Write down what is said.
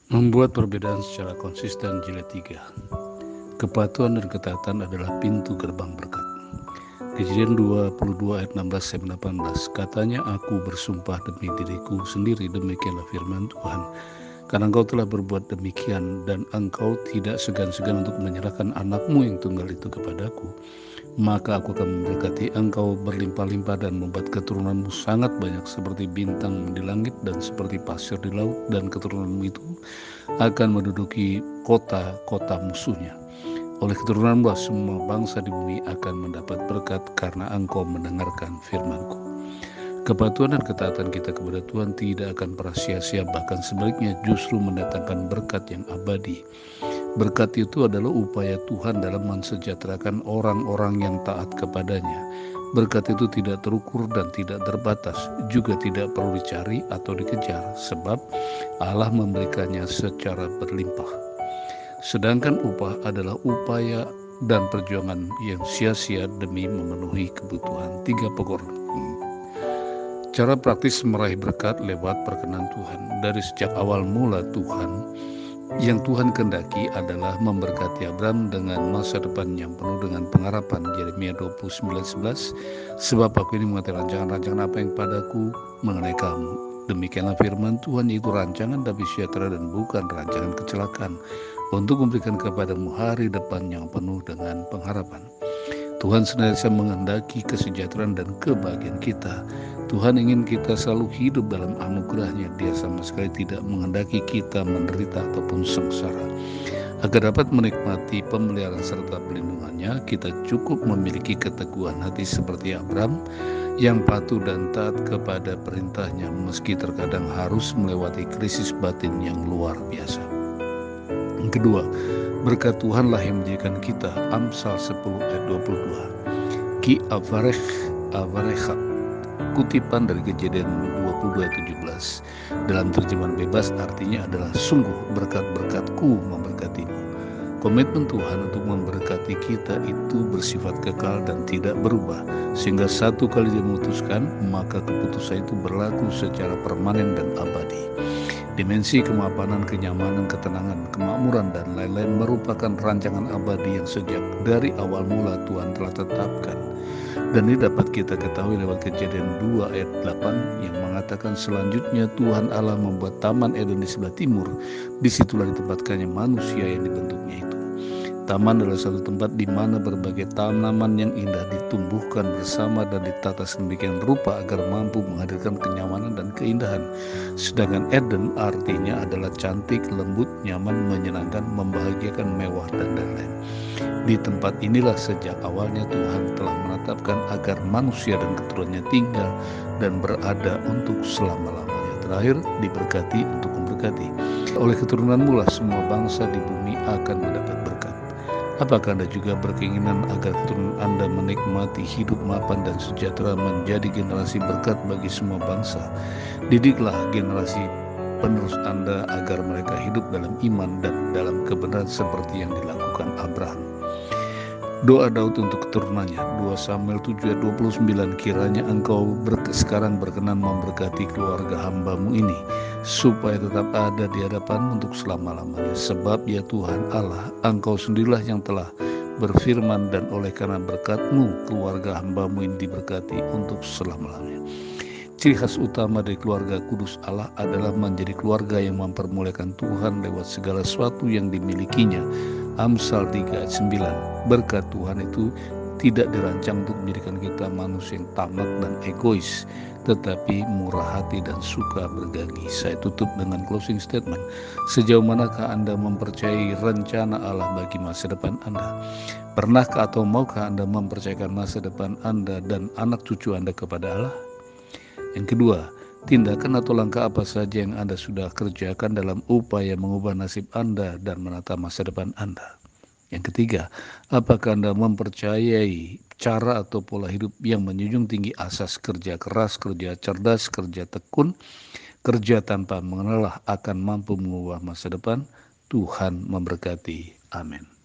Membuat perbedaan secara konsisten jilid 3. Kepatuhan dan ketaatan adalah pintu gerbang berkat. Kejadian 22 ayat 16-18. Katanya, aku bersumpah demi diriku sendiri, demikianlah firman Tuhan. Karena engkau telah berbuat demikian dan engkau tidak segan-segan untuk menyerahkan anakmu yang tunggal itu kepadaku, maka aku akan memberkati engkau berlimpah-limpah dan membuat keturunanmu sangat banyak seperti bintang di langit dan seperti pasir di laut, dan keturunanmu itu akan menduduki kota-kota musuhnya. Oleh keturunanmu semua bangsa di bumi akan mendapat berkat karena engkau mendengarkan firman-Ku. Kepatuhan dan ketaatan kita kepada Tuhan tidak akan pernah sia-sia, bahkan sebaliknya justru mendatangkan berkat yang abadi. Berkat itu adalah upaya Tuhan dalam mensejahterakan orang-orang yang taat kepadanya. Berkat itu tidak terukur dan tidak terbatas, juga tidak perlu dicari atau dikejar, sebab Allah memberikannya secara berlimpah. Sedangkan upah adalah upaya dan perjuangan yang sia-sia demi memenuhi kebutuhan. 3 pokok. Cara praktis meraih berkat lewat perkenan Tuhan. Dari sejak awal mula yang Tuhan kehendaki adalah memberkati Abraham dengan masa depan yang penuh dengan pengharapan. Yeremia 29:11. Sebab aku ini mengerti rancangan-rancangan apa yang padaku mengenai kamu. Demikianlah firman Tuhan, yaitu rancangan damai sejahtera dan bukan rancangan kecelakaan, untuk memberikan kepadamu hari depan yang penuh dengan pengharapan. Tuhan senantiasa menghendaki kesejahteraan dan kebahagiaan kita. Tuhan ingin kita selalu hidup dalam anugerah-Nya. Dia sama sekali tidak menghendaki kita menderita ataupun sengsara. Agar dapat menikmati pemeliharaan serta pelindungan-Nya, kita cukup memiliki keteguhan hati seperti Abraham yang patuh dan taat kepada perintah-Nya, meski terkadang harus melewati krisis batin yang luar biasa. Yang kedua, berkat Tuhanlah yang menjadikan kita. Amsal 10 ayat 22. Ki avarecha. Kutipan dari Kejadian 22 ayat 17. Dalam terjemahan bebas artinya adalah, sungguh berkat-berkatku memberkatimu. Komitmen Tuhan untuk memberkati kita itu bersifat kekal dan tidak berubah, sehingga satu kali Dia memutuskan, maka keputusan itu berlaku secara permanen dan abadi. Dimensi kemapanan, kenyamanan, ketenangan, kemakmuran, dan lain-lain merupakan rancangan abadi yang sejak dari awal mula Tuhan telah tetapkan. Dan ini dapat kita ketahui lewat Kejadian 2 ayat 8 yang mengatakan, selanjutnya Tuhan Allah membuat Taman Eden di sebelah timur. Disitulah ditempatkannya manusia yang dibentuknya itu. Taman adalah satu tempat di mana berbagai tanaman yang indah ditumbuhkan bersama dan ditata sedemikian rupa agar mampu menghadirkan kenyamanan dan keindahan. Sedangkan Eden artinya adalah cantik, lembut, nyaman, menyenangkan, membahagiakan, mewah, dan lain-lain. Di tempat inilah sejak awalnya Tuhan telah menetapkan agar manusia dan keturunannya tinggal dan berada untuk selama-lamanya. Terakhir, diberkati untuk memberkati. Oleh keturunanmu lah semua bangsa di bumi akan mendapat berkat. Apakah Anda juga berkeinginan agar keturunan Anda menikmati hidup mapan dan sejahtera, menjadi generasi berkat bagi semua bangsa? Didiklah generasi penerus Anda agar mereka hidup dalam iman dan dalam kebenaran seperti yang dilakukan Abraham. Doa Daud untuk keturunannya, 2 Samuel 7 ayat 29. Kiranya engkau sekarang berkenan memberkati keluarga hambamu ini, supaya tetap ada di hadapan untuk selama-lamanya. Sebab ya Tuhan Allah, engkau sendirilah yang telah berfirman, dan oleh karena berkat-Mu keluarga hambamu ini diberkati untuk selama-lamanya. Ciri khas utama dari keluarga kudus Allah adalah menjadi keluarga yang mempermuliakan Tuhan lewat segala sesuatu yang dimilikinya. Amsal 3 ayat 9. Berkat Tuhan itu tidak dirancang untuk menjadikan kita manusia yang tamak dan egois, tetapi murah hati dan suka berbagi. Saya tutup dengan closing statement. Sejauh manakah Anda mempercayai rencana Allah bagi masa depan Anda? Pernahkah atau maukah Anda mempercayakan masa depan Anda dan anak cucu Anda kepada Allah? Yang kedua, tindakan atau langkah apa saja yang Anda sudah kerjakan dalam upaya mengubah nasib Anda dan menata masa depan Anda? Yang ketiga, apakah Anda mempercayai cara atau pola hidup yang menjunjung tinggi asas kerja keras, kerja cerdas, kerja tekun, kerja tanpa mengenalah akan mampu mengubah masa depan? Tuhan memberkati. Amin.